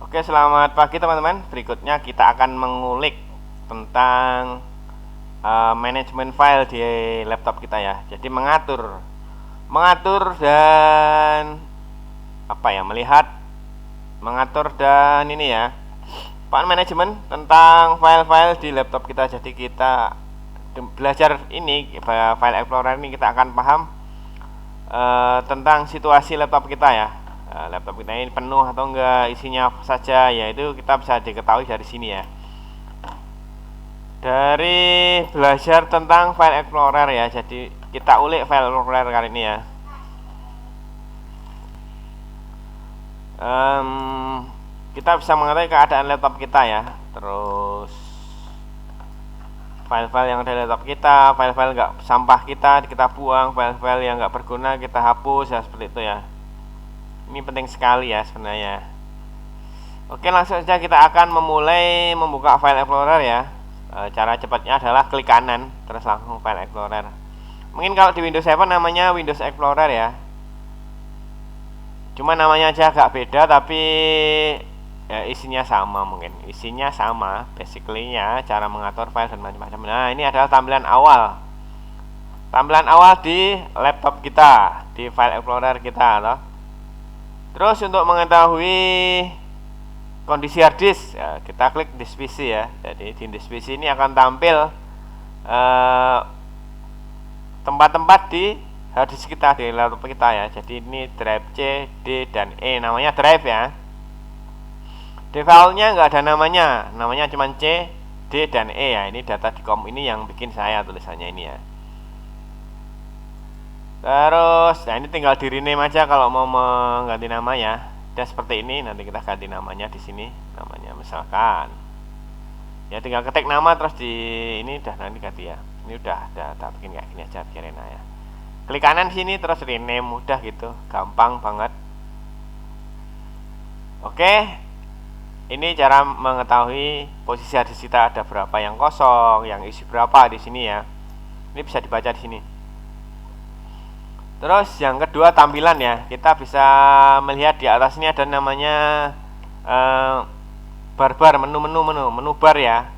Oke, selamat pagi teman-teman. Berikutnya kita akan mengulik tentang manajemen file di laptop kita ya. Jadi mengatur dan melihat, mengatur dan ini ya. Pak manajemen tentang file-file di laptop kita. Jadi kita belajar ini file explorer ini kita akan paham tentang situasi laptop kita ya. Laptop kita ini penuh atau enggak, isinya apa saja, yaitu kita bisa diketahui dari sini ya. Dari belajar tentang file explorer ya, jadi kita ulik file explorer kali ini ya. Kita bisa mengetahui keadaan laptop kita ya. Terus file-file yang ada di laptop kita, file-file nggak sampah kita buang, file-file yang nggak berguna kita hapus ya, seperti itu ya. Ini penting sekali ya sebenarnya. Oke, langsung saja kita akan memulai membuka file explorer ya. Cara cepatnya adalah klik kanan terus langsung file explorer. Mungkin kalau di Windows 7 namanya Windows Explorer ya. Cuma namanya aja agak beda, tapi ya, isinya sama mungkin. Isinya sama, basically-nya cara mengatur file dan macam-macam. Nah, ini adalah tampilan awal. Tampilan awal di laptop kita, di file explorer kita loh. Terus untuk mengetahui kondisi hard disk ya, kita klik disk PC ya. Jadi di disk PC ini akan tampil tempat-tempat di hard disk kita di laptop kita ya. Jadi ini drive C, D, dan E, namanya drive ya. Defaultnya nggak ada namanya cuma C, D, dan E ya. Ini data di kom ini yang bikin saya tulisannya ini ya. Terus, nah ini tinggal di rename aja kalau mau mengganti nama ya. Dan seperti ini, nanti kita ganti namanya di sini. Namanya misalkan, ya tinggal ketik nama terus di ini udah nanti ganti ya. Ini udah bikin kayak gini aja biar enak ya. Klik kanan sini terus rename, mudah gitu, gampang banget. Oke, ini cara mengetahui posisi hard disk kita, ada berapa yang kosong, yang isi berapa di sini ya. Ini bisa dibaca di sini. Terus yang kedua tampilan ya, kita bisa melihat di atas ini ada namanya bar menu bar ya,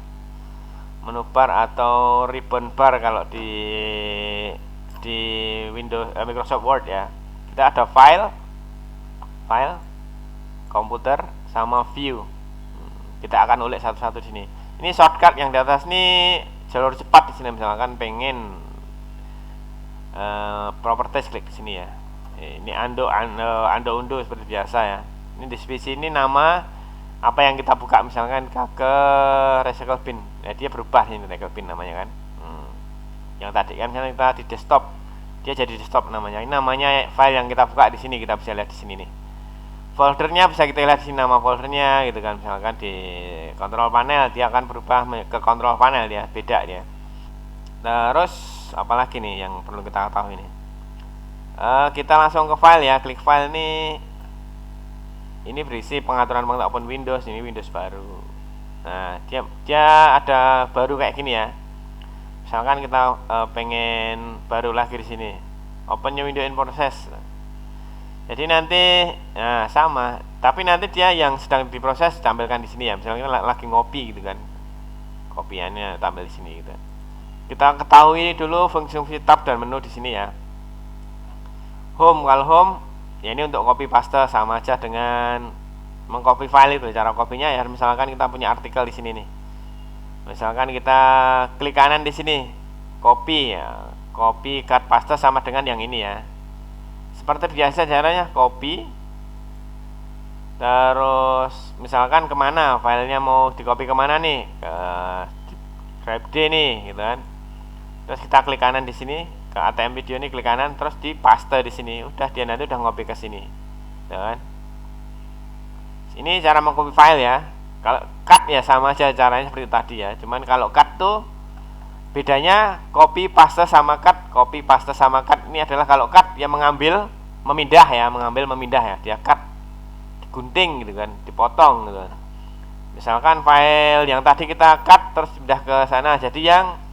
menu bar atau ribbon bar kalau di Windows Microsoft Word ya. Kita ada file, komputer, sama view. Kita akan ulik satu-satu di sini. Ini shortcut yang di atas ini jalur cepat di sini, misalkan pengen properties, klik sini ya. Ini undo seperti biasa ya. Ini di PC ini nama apa yang kita buka, misalkan ke recycle bin. Ya, dia berubah ini recycle bin namanya kan. Yang tadi kan kita di desktop, dia jadi desktop namanya. Ini namanya file yang kita buka di sini, kita bisa lihat di sini nih. Foldernya bisa kita lihat di sini nama foldernya gitu kan. Misalkan di control panel dia akan berubah ke control panel ya, beda dia. Terus apalagi nih yang perlu kita ketahui ini, kita langsung ke file ya, klik file nih. Ini berisi pengaturan open Windows, ini Windows baru. Nah, dia ada baru kayak gini ya. Misalkan kita pengen baru lagi di sini, open new window in process. Jadi nanti sama, tapi nanti dia yang sedang diproses tampilkan di sini ya. Misalnya kita lagi ngopi gitu kan, kopiannya tampil di sini gitu. Kita ketahui dulu fungsi-fungsi tab dan menu di sini ya. Home, kalau home ya ini untuk copy paste, sama aja dengan mengcopy file itu. Cara kopinya ya, misalkan kita punya artikel di sini nih. Misalkan kita klik kanan di sini, copy ya. Copy cut paste sama dengan yang ini ya. Seperti biasa caranya, copy. Terus misalkan kemana filenya, mau di copy kemana nih, ke drive D nih gitu kan. Terus kita klik kanan di sini, ke ATM video ini klik kanan terus di paste di sini. Udah, dia nanti udah ngopi ke sini. Ya kan? Ini cara mengcopy file ya. Kalau cut ya sama aja caranya seperti tadi ya. Cuman kalau cut tuh bedanya copy paste sama cut. Copy paste sama cut ini adalah kalau cut ya mengambil, memindah ya, ya. Dia cut, digunting gitu kan, dipotong gitu. Misalkan file yang tadi kita cut terus pindah ke sana, jadi yang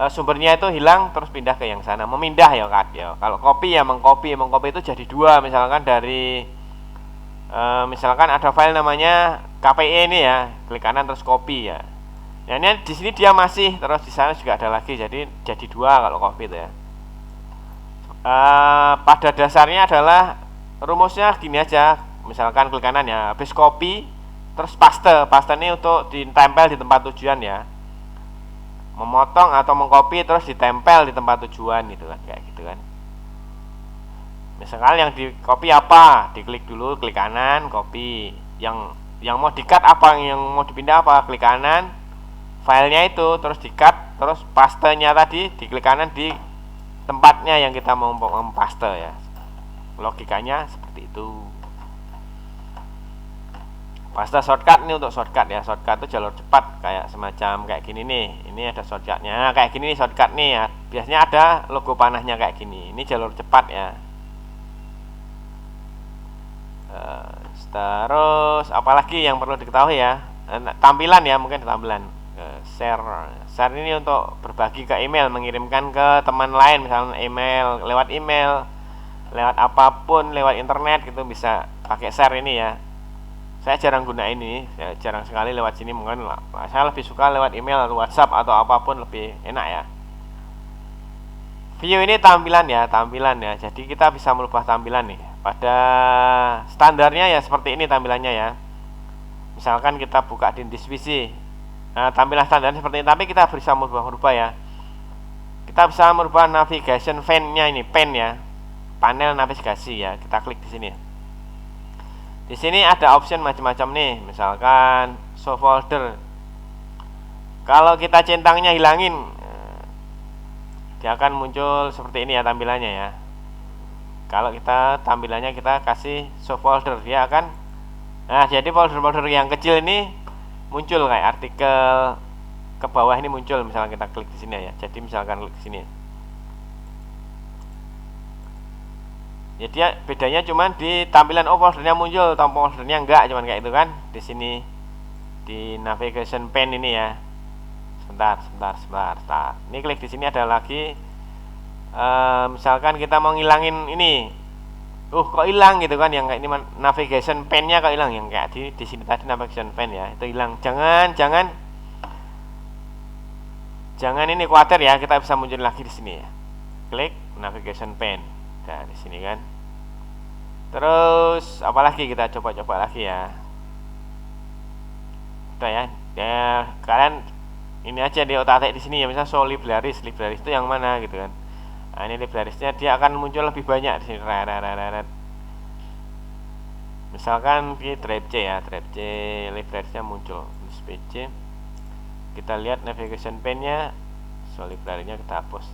sumbernya itu hilang terus pindah ke yang sana, memindah ya cut ya. Kalau copy ya mengcopy itu jadi dua, misalkan dari Misalkan ada file namanya KPE ini ya, klik kanan terus copy ya. Nah, ini di sini dia masih, terus di sana juga ada lagi, jadi dua kalau copy itu ya. Pada dasarnya adalah rumusnya gini aja. Misalkan klik kanan ya, habis copy terus paste ini untuk ditempel di tempat tujuan ya, memotong atau mengcopy terus ditempel di tempat tujuan gitu kan, kayak gitu kan. Misalkan yang di copy apa, diklik dulu, klik kanan, copy. Yang mau di-cut apa, yang mau dipindah apa, klik kanan, filenya itu terus di-cut, terus pastenya tadi diklik kanan di tempatnya yang kita mau mempaste ya. Logikanya seperti itu. Paste shortcut ini untuk shortcut ya. Shortcut itu jalur cepat, kayak semacam kayak gini nih. Ini ada shortcutnya, nah, kayak gini nih shortcut nih ya. Biasanya ada logo panahnya kayak gini. Ini jalur cepat ya. Terus apalagi yang perlu diketahui ya, tampilan ya, mungkin tampilan. Share ini untuk berbagi ke email, mengirimkan ke teman lain, misalnya lewat email, lewat apapun, lewat internet gitu, bisa pakai share ini ya. Saya jarang guna ini, saya jarang sekali lewat sini, mungkin saya lebih suka lewat email atau WhatsApp atau apapun, lebih enak ya. View ini tampilan ya. Jadi kita bisa merubah tampilan nih. Pada standarnya ya seperti ini tampilannya ya. Misalkan kita buka di PC. Nah, tampilan standarnya seperti ini, tapi kita bisa merubah ya. Kita bisa merubah navigation pane-nya ini, ya. Panel navigasi ya. Kita klik di sini. Di sini ada option macam-macam nih, misalkan show folder. Kalau kita centangnya hilangin, dia akan muncul seperti ini ya tampilannya ya. Kalau kita tampilannya kita kasih show folder, dia akan, nah jadi folder-folder yang kecil ini muncul kayak artikel ke bawah ini muncul. Misalkan kita klik di sini ya. Jadi misalkan klik di sini. Jadi ya, bedanya cuma di tampilan foldernya muncul, foldernya enggak, cuman kayak itu kan. Di sini di navigation pane ini ya. Sebentar. Ini klik di sini ada lagi. Misalkan kita mau ngilangin ini. Kok hilang gitu kan, yang kayak ini navigation pane-nya kok hilang, yang kayak di sini tadi navigation pane ya, itu hilang. Jangan ini khawatir ya, kita bisa muncul lagi di sini ya. Klik navigation pane. Nah, di sini kan. Terus apalagi kita coba lagi ya. Udah ya. Ya, kalian ini aja di otak-atik di sini ya, misalnya show libraries itu yang mana gitu kan. Nah, ini librariesnya dia akan muncul lebih banyak di sini. Misalkan di drive C ya, librariesnya muncul. PC. Kita lihat navigation pane-nya, show library-nya kita hapus.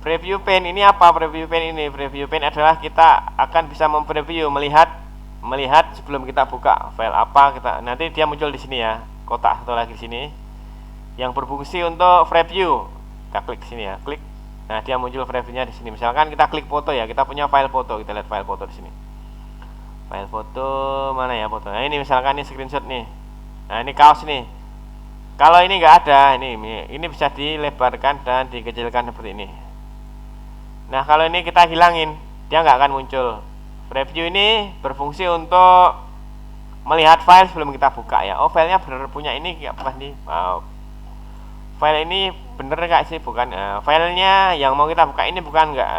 Preview pane ini apa? Preview pane adalah kita akan bisa mempreview, melihat sebelum kita buka file apa, nanti dia muncul di sini ya, kotak satu lagi di sini yang berfungsi untuk preview. Kita klik di sini ya, klik. Nah, dia muncul previewnya di sini. Misalkan kita klik foto ya, kita punya file foto, kita lihat file foto di sini. File foto mana ya foto? Nah, ini misalkan ini screenshot nih. Nah, ini kaos nih. Kalau ini enggak ada, ini bisa dilebarkan dan dikecilkan seperti ini. Nah, kalau ini kita hilangin, dia nggak akan muncul. Preview ini berfungsi untuk melihat file sebelum kita buka ya. Filenya bener punya ini nggak bukan nih. File ini bener nggak sih, bukan. Filenya yang mau kita buka ini bukan nggak.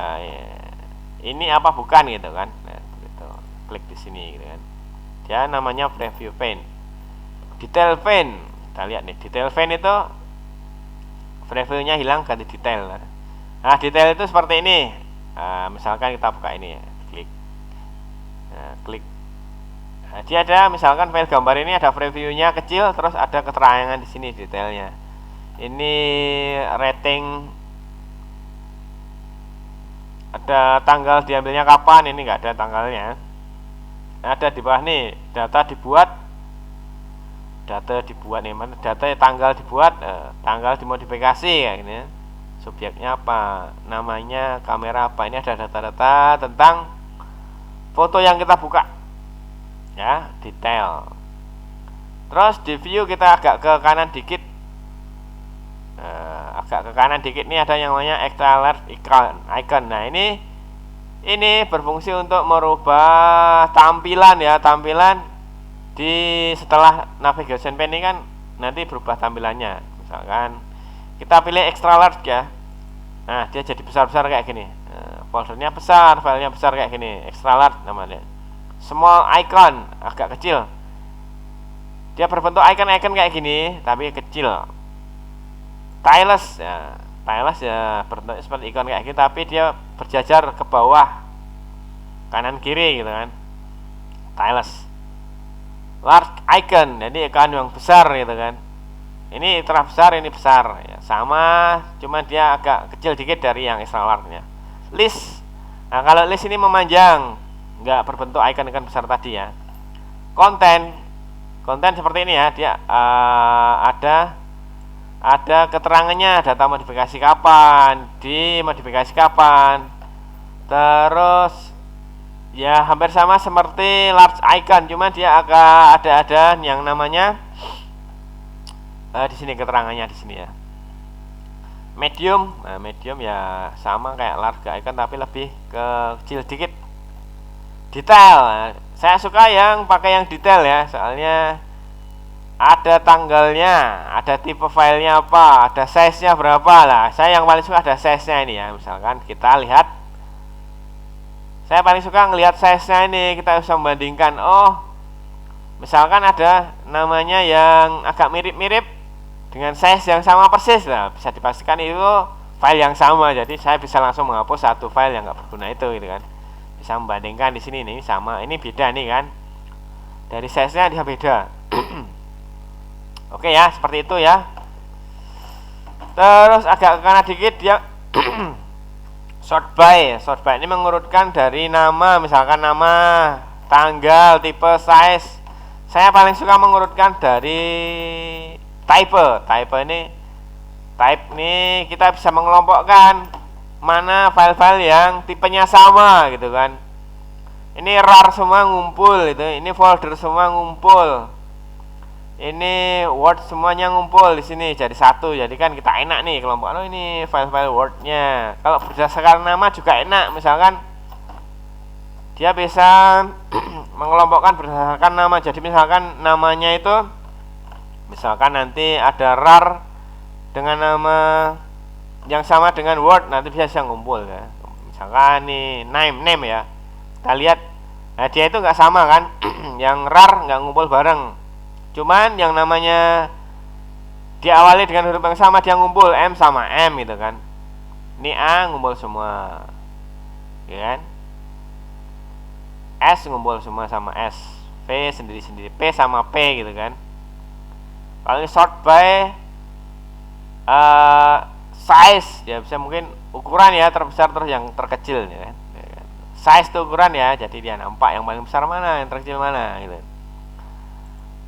Ini apa bukan gitu kan. Nah, gitu. Klik di sini gitu kan. Dia namanya preview pane. Detail pane. Kita lihat nih, detail pane itu previewnya hilang, ganti detail. Nah, detail itu seperti ini. Misalkan kita buka ini ya, klik. Klik. Nah, dia ada misalkan file gambar ini ada previewnya kecil, terus ada keterangan di sini detailnya. Ini rating, ada tanggal diambilnya kapan, ini nggak ada tanggalnya. Ada di bawah nih, data dibuat nih, mana data tanggal dibuat, tanggal dimodifikasi kayak gini. Subjeknya apa, namanya, kamera apa. Ini ada data-data tentang foto yang kita buka ya, detail. Terus di view kita agak ke kanan dikit, ini ada yang namanya extra large icon. Nah, ini Ini berfungsi untuk merubah tampilan ya, tampilan di setelah navigation pane ini kan nanti berubah tampilannya. Misalkan kita pilih extra large ya. Nah, dia jadi besar-besar kayak gini. Nah, foldernya besar, filenya besar kayak gini, extra large namanya. Small icon agak kecil. Dia berbentuk icon-icon kayak gini, tapi kecil. Stylus ya, stylus ya berbentuk seperti ikon kayak gitu, tapi dia berjajar ke bawah, kanan kiri gitu kan. Stylus. Large icon, jadi ikon yang besar gitu kan. Ini terah besar, ini besar ya, sama, cuma dia agak kecil dikit dari yang extra large-nya. List. Nah, kalau list ini memanjang, nggak berbentuk icon-icon besar tadi ya. Konten seperti ini ya, dia ada keterangannya, data modifikasi kapan, dimodifikasi kapan. Terus ya hampir sama seperti large icon, cuma dia agak ada yang namanya di sini keterangannya di sini ya. Medium, nah medium ya sama kayak large icon tapi lebih kecil dikit. Detail, nah, saya suka yang pakai yang detail ya, soalnya ada tanggalnya, ada tipe filenya apa, ada size-nya berapa lah. Saya yang paling suka ada size-nya ini ya. Misalkan kita lihat, saya paling suka ngelihat size-nya ini. Kita bisa membandingkan. Oh, misalkan ada namanya yang agak mirip-mirip dengan size yang sama persis lah, bisa dipastikan itu file yang sama. Jadi saya bisa langsung menghapus satu file yang nggak berguna itu gitu kan. Bisa membandingkan di sini nih sama, ini beda nih kan. Dari size-nya dia beda. Oke ya, seperti itu ya. Terus agak ke kanan dikit dia sort by ini mengurutkan dari nama, misalkan nama, tanggal, tipe, size. Saya paling suka mengurutkan dari type ini kita bisa mengelompokkan mana file-file yang tipenya sama gitu kan. Ini rar semua ngumpul itu, ini folder semua ngumpul. Ini Word semuanya ngumpul di sini jadi satu. Jadi kan kita enak nih kelompok. Oh, ini file-file Word-nya. Kalau berdasarkan nama juga enak. Misalkan dia bisa mengelompokkan berdasarkan nama. Jadi misalkan namanya itu, misalkan nanti ada rar dengan nama yang sama dengan Word, nanti bisa ngumpul ya. Misalkan nih name ya. Kita lihat, nah dia itu nggak sama kan. Yang rar nggak ngumpul bareng. Cuman yang namanya diawali dengan huruf yang sama dia ngumpul, M sama M gitu kan. Ini A ngumpul semua, ya kan. S ngumpul semua sama S, P sendiri-sendiri, P sama P gitu kan. Kalau ini sort by size, ya bisa mungkin ukuran ya, terbesar terus yang terkecil ya kan. Size itu ukuran ya, jadi dia nampak yang paling besar mana, yang terkecil mana gitu.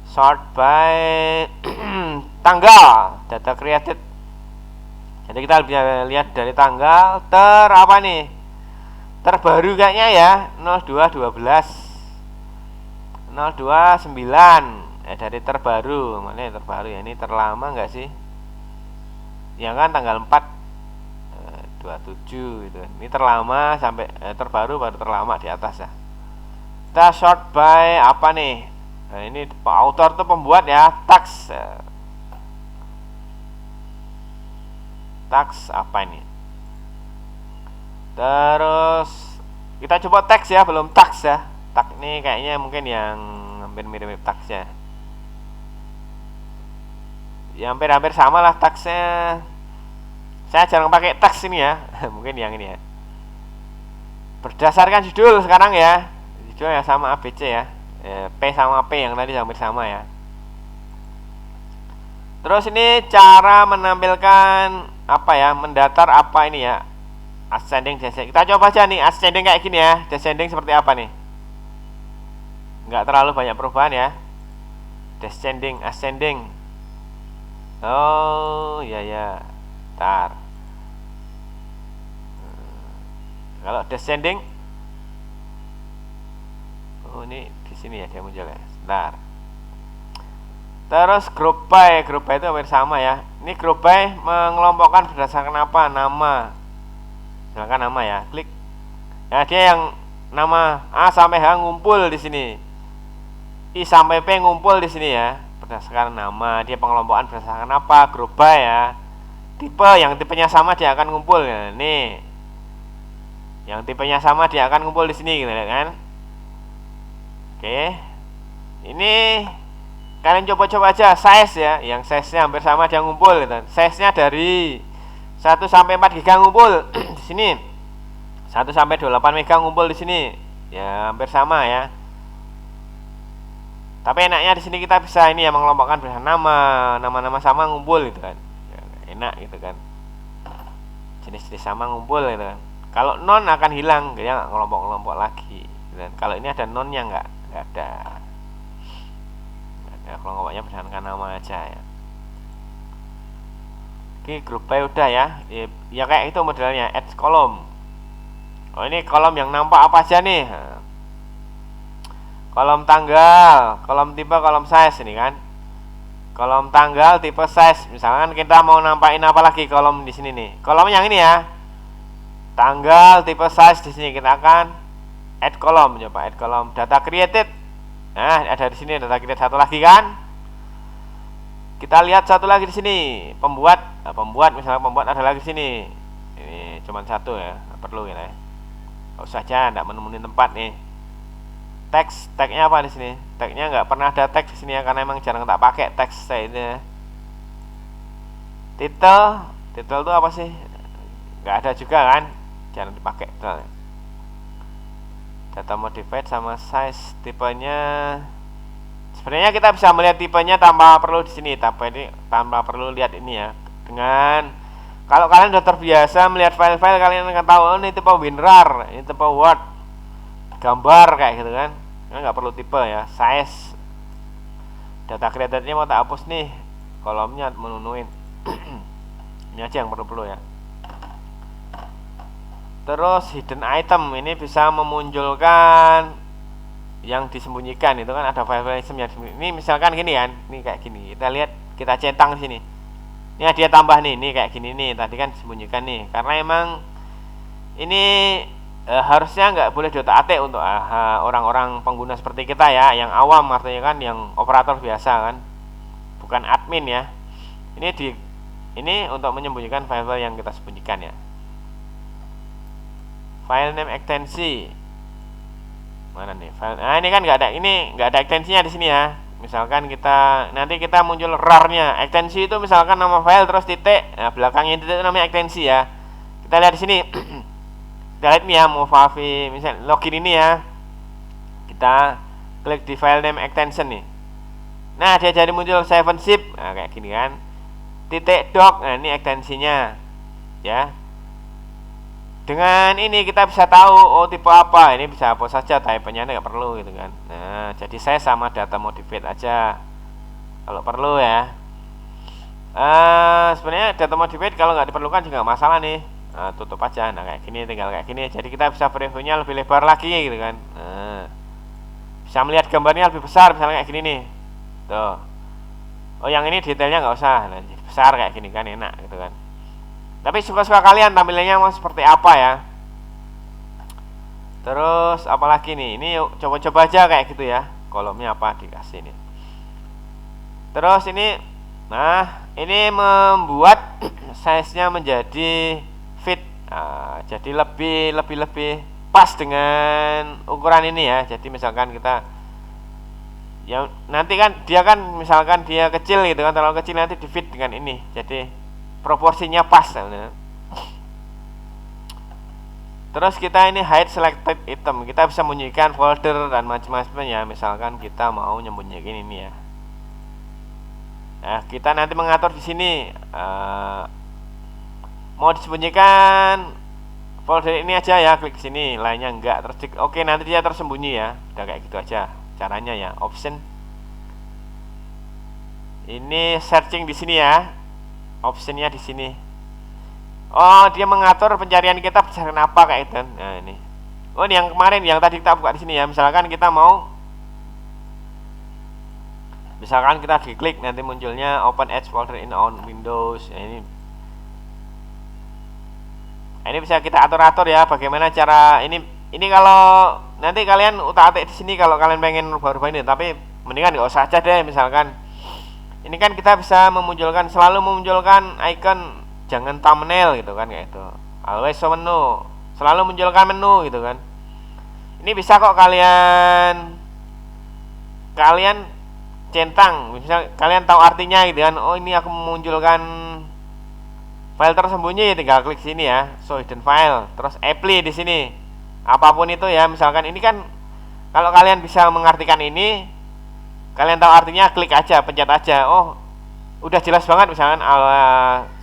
Sort by tanggal, data created. Jadi kita bisa lihat dari tanggal apa nih? Terbaru kayaknya ya, 0212 0229. Dari terbaru, mana yang terbaru ya? Ini terlama enggak sih? Ya kan tanggal 4 27 gitu. Ini terlama sampai terbaru baru terlama di atas ya. Kita sort by apa nih? Nah, ini author itu pembuat ya, tax apa ini? Terus kita coba tax ya, belum tax ya. Tax ini kayaknya mungkin yang hampir mirip-mirip tax ya. Ya hampir sama lah taxnya. Saya jarang pakai tax ini ya. Mungkin yang ini ya. Berdasarkan judul sekarang ya. Judul ya sama ABC ya. P sama P yang tadi hampir sama ya. Terus ini cara menampilkan apa ya, mendatar apa ini ya, ascending descending. Kita coba aja nih ascending kayak gini ya, descending seperti apa nih. Nggak terlalu banyak perubahan ya. Descending, ascending. Oh iya ya, tar. Kalau descending, oh ini sini ya dia muncul ya. Sebentar. Terus group by itu hampir sama ya. Ini group by mengelompokkan berdasarkan apa? Nama. Misalkan nama ya. Klik Nah, dia yang nama A sampai H ngumpul di sini. I sampai P ngumpul di sini ya. Berdasarkan nama, dia pengelompokan berdasarkan apa? Grup by ya. Tipe yang tipenya sama dia akan ngumpul ya. Nih. Yang tipenya sama dia akan ngumpul di sini gitu kan. Oke. Ini kalian coba-coba aja size ya, yang size-nya hampir sama dia ngumpul gitu. Size-nya dari 1 sampai 4 GB ngumpul di sini. 1 sampai 28 MB ngumpul di sini. Ya, hampir sama ya. Tapi enaknya di sini kita bisa ini ya mengelompokkan berdasarkan nama sama ngumpul gitu kan. Ya, enak gitu kan. Jenis-jenis sama ngumpul gitu kan. Kalau non akan hilang, dia nggak ngelompok-ngelompok lagi. Dan kalau ini ada nonnya nggak ada. Ya, kelompoknya berdasarkan nama aja ya. Oke, grup by udah ya. Ya kayak itu modelnya, add kolom. Oh, ini kolom yang nampak apa aja nih? Kolom tanggal, kolom tipe, kolom size ini kan. Kolom tanggal, tipe, size. Misalkan kita mau nampakin apa lagi kolom di sini nih. Kolom yang ini ya. Tanggal, tipe, size di sini kita akan add kolom, coba add kolom data created. Nah, ada di sini data created satu lagi kan. Kita lihat satu lagi di sini, pembuat misalnya pembuat ada lagi di sini. Ini cuma satu ya, nggak perlu ya. Nggak usah aja, nggak menemukan tempat nih. Tagnya apa di sini? Tagnya nggak pernah ada tag di sini ya, karena emang jarang tak pakai teks saya ini. Title itu apa sih? Nggak ada juga kan, jarang dipakai. Data modified sama size tipenya. Sebenarnya kita bisa melihat tipenya tanpa perlu di sini, tanpa perlu lihat ini ya. Dengan kalau kalian sudah terbiasa melihat file-file, kalian akan tahu oh, ini tipe WinRAR, ini tipe Word, gambar kayak gitu kan. Nggak perlu tipe ya. Size, data created-nya mau tak hapus nih, kolomnya menunuin. Ini aja yang perlu ya. Terus hidden item ini bisa memunculkan yang disembunyikan. Itu kan ada file-file item yang disembunyikan. Ini misalkan gini kan, ini kayak gini. Kita lihat, kita centang di sini. Ini dia tambah nih, ini kayak gini nih. Tadi kan disembunyikan nih, karena emang ini harusnya nggak boleh diotak-atik untuk orang-orang pengguna seperti kita ya, yang awam artinya kan, yang operator biasa kan, bukan admin ya. Ini untuk menyembunyikan file-file yang kita sembunyikan ya. File name ekstensi mana nih file? Nah, ini kan nggak ada ekstensinya di sini ya. Misalkan nanti kita muncul rar-nya. Ekstensi itu misalkan nama file terus titik, nah belakangnya titik itu namanya ekstensi ya. Kita lihat di sini. Kita lihat nih ya, Movavi misalnya login ini ya. Kita klik di file name extension nih. Nah, dia jadi muncul 7zip. Nah, kayak gini kan. Titik doc. Nah, ini ekstensinya. Ya. Dengan ini kita bisa tahu oh tipe apa. Ini bisa hapus saja, type-nya nggak perlu gitu kan. Nah, jadi saya sama data modified aja kalau perlu ya. Sebenarnya data modified kalau nggak diperlukan juga nggak masalah nih. Nah, tutup aja. Nah, kayak gini, tinggal kayak gini. Jadi kita bisa previewnya lebih lebar lagi gitu kan. Nah, bisa melihat gambarnya lebih besar, misalnya kayak gini nih. Tuh. Oh, yang ini detailnya nggak usah. Nah, besar kayak gini kan, enak gitu kan. Tapi suka-suka kalian tampilannya mau seperti apa ya. Terus apalagi nih? Ini yuk coba-coba aja kayak gitu ya. Kolomnya apa dikasih nih. Terus ini, nah ini membuat size-nya menjadi fit. Nah, jadi lebih pas dengan ukuran ini ya. Jadi misalkan kita ya nanti kan misalkan dia kecil gitu kan, terlalu kecil nanti di fit dengan ini. Jadi proporsinya pas. Terus kita ini hide selected item. Kita bisa menyembunyikan folder dan macam-macamnya. Misalkan kita mau nyembunyiin ini ya. Nah, kita nanti mengatur di sini mau disembunyikan folder ini aja ya, klik sini, lainnya enggak. Terus oke, nanti dia tersembunyi ya. Udah kayak gitu aja caranya ya. Option. Ini searching di sini ya. Optionnya di sini. Oh, dia mengatur pencarian kita berdasarkan apa kayak itu. Nah, ini. Oh, ini yang kemarin yang tadi kita buka di sini ya. Misalkan kita diklik nanti munculnya open Edge folder in on Windows. Nah, ini bisa kita atur-atur ya, bagaimana cara ini Ini kalau nanti kalian utak-atik di sini kalau kalian pengen rubah-rubah ini, tapi mendingan nggak usah aja deh. Misalkan ini kan kita bisa memunculkan, selalu memunculkan icon, jangan thumbnail gitu kan, kayak itu. Always show menu, selalu munculkan menu gitu kan. Ini bisa kok kalian centang, misal kalian tahu artinya gitu kan. Oh, ini aku memunculkan file tersembunyi, tinggal klik sini ya, show hidden file, terus apply di sini. Apapun itu ya, misalkan ini kan kalau kalian bisa mengartikan ini, kalian tahu artinya, klik aja, pencet aja. Oh, udah jelas banget. Misalkan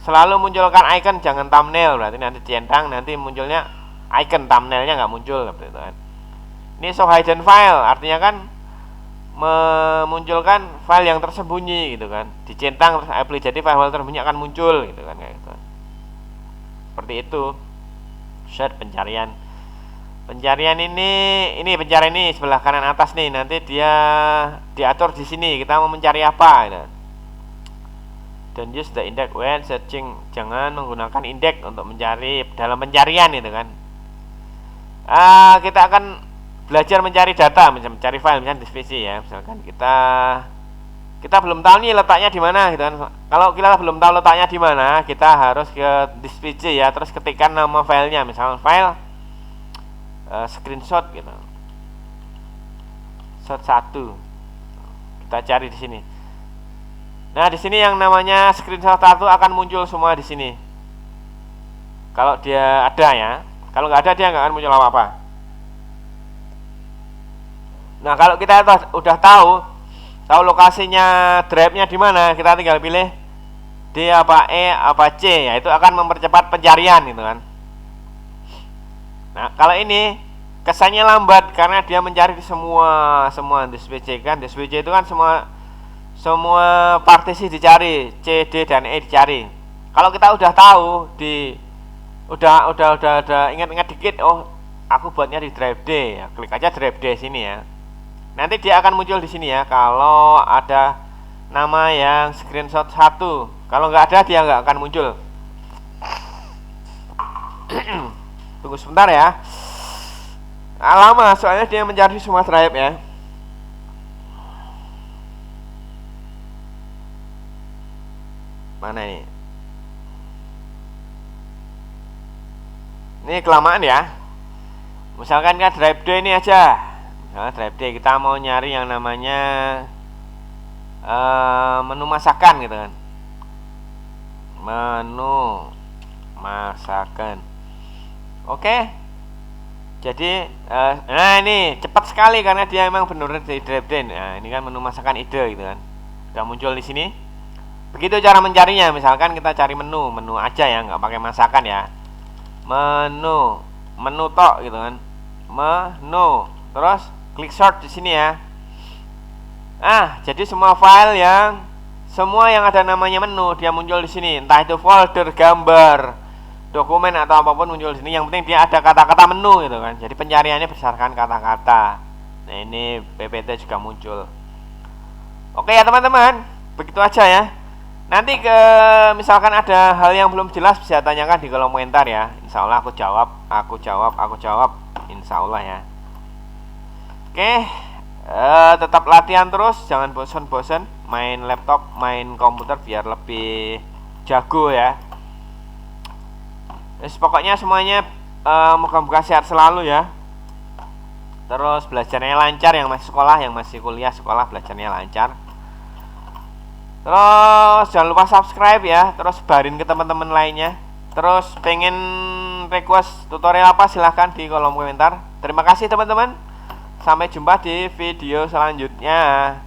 selalu munculkan icon, jangan thumbnail, berarti nanti centang, nanti munculnya icon, thumbnailnya nggak muncul seperti itu kan. Ini show hidden file, artinya kan memunculkan file yang tersembunyi gitu kan. Dicentang terus apply, jadi file tersembunyi akan muncul gitu kan, kayak gitu. Seperti itu. Search, pencarian ini pencarian ini sebelah kanan atas nih, nanti dia diatur di sini kita mau mencari apa gitu. Don't use the index when searching, jangan menggunakan index untuk mencari dalam pencarian itu kan. Kita akan belajar mencari data, misalnya mencari file, misalnya di PC ya. Misalkan kita belum tahu nih letaknya di mana gitu kan. Kalau kita belum tahu letaknya di mana, kita harus ke disk PC ya, terus ketikkan nama filenya, misalnya file screenshot gitu, shot 1, kita cari di sini. Nah, di sini yang namanya screenshot 1 akan muncul semua di sini. Kalau dia ada ya, kalau nggak ada dia nggak akan muncul apa-apa. Nah, kalau kita udah tahu lokasinya drive-nya di mana, kita tinggal pilih D apa E apa C, ya itu akan mempercepat pencarian gitu kan. Nah, kalau ini kesannya lambat karena dia mencari semua disk PC kan. Disk PC itu kan semua partisi dicari, C, D dan E dicari. Kalau kita udah tahu udah ingat-ingat dikit, oh aku buatnya di drive D ya, klik aja drive D sini ya. Nanti dia akan muncul di sini ya kalau ada nama yang screenshot 1. Kalau nggak ada dia nggak akan muncul. Tunggu sebentar ya. Lama soalnya dia mencari semua drive ya. Mana ini? Ini kelamaan ya. Misalkan kan drive D ini aja. Misalnya drive D kita mau nyari yang namanya menu masakan gitu kan. Menu masakan. Oke. Jadi nah ini cepat sekali karena dia memang benar di drive D. Nah, ini kan menu masakan ide gitu kan. Sudah muncul di sini. Begitu cara mencarinya. Misalkan kita cari menu aja ya, nggak pakai masakan ya. Menu tok gitu kan. Menu. Terus klik search di sini ya. Jadi semua yang ada namanya menu dia muncul di sini. Entah itu folder, gambar, dokumen atau apapun muncul di sini. Yang penting dia ada kata-kata menu gitu kan. Jadi pencariannya berdasarkan kata-kata. Nah, ini PPT juga muncul. Oke ya teman-teman, begitu aja ya. Nanti misalkan ada hal yang belum jelas bisa tanyakan di kolom komentar ya. Insya Allah aku jawab. Insya Allah ya. Oke, tetap latihan terus, jangan bosan-bosan main laptop, main komputer biar lebih jago ya. Pokoknya semuanya moga-moga sehat selalu ya. Terus belajarnya lancar, yang masih sekolah, yang masih kuliah sekolah belajarnya lancar. Terus jangan lupa subscribe ya. Terus barin ke teman-teman lainnya. Terus pengen request tutorial apa silahkan di kolom komentar. Terima kasih teman-teman. Sampai jumpa di video selanjutnya.